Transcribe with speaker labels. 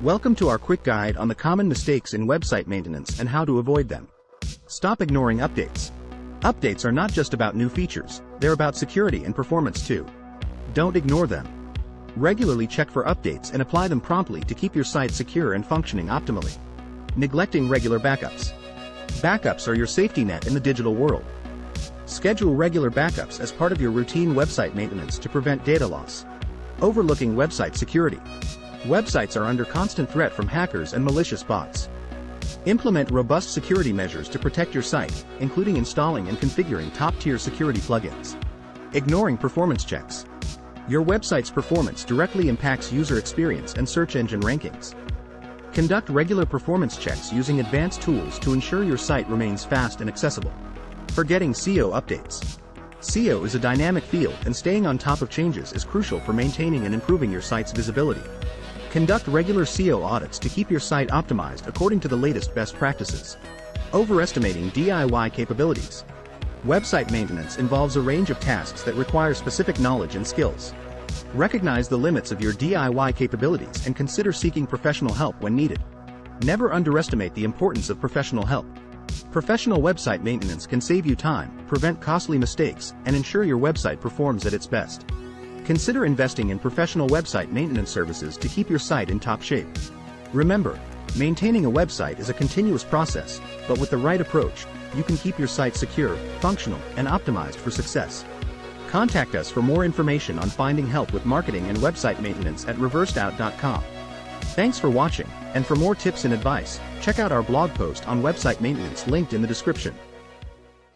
Speaker 1: Welcome to our quick guide on the common mistakes in website maintenance and how to avoid them. Stop ignoring updates. Updates are not just about new features, they're about security and performance too. Don't ignore them. Regularly check for updates and apply them promptly to keep your site secure and functioning optimally. Neglecting regular backups. Backups are your safety net in the digital world. Schedule regular backups as part of your routine website maintenance to prevent data loss. Overlooking website security. Websites are under constant threat from hackers and malicious bots. Implement robust security measures to protect your site, including installing and configuring top-tier security plugins. Ignoring performance checks. Your website's performance directly impacts user experience and search engine rankings. Conduct regular performance checks using advanced tools to ensure your site remains fast and accessible. Forgetting SEO updates. SEO is a dynamic field, and staying on top of changes is crucial for maintaining and improving your site's visibility. Conduct regular SEO audits to keep your site optimized according to the latest best practices. Overestimating DIY capabilities. Website maintenance involves a range of tasks that require specific knowledge and skills. Recognize the limits of your DIY capabilities and consider seeking professional help when needed. Never underestimate the importance of professional help. Professional website maintenance can save you time, prevent costly mistakes, and ensure your website performs at its best. Consider investing in professional website maintenance services to keep your site in top shape. Remember, maintaining a website is a continuous process, but with the right approach, you can keep your site secure, functional, and optimized for success. Contact us for more information on finding help with marketing and website maintenance at reversedout.com. Thanks for watching, and for more tips and advice, check out our blog post on website maintenance linked in the description.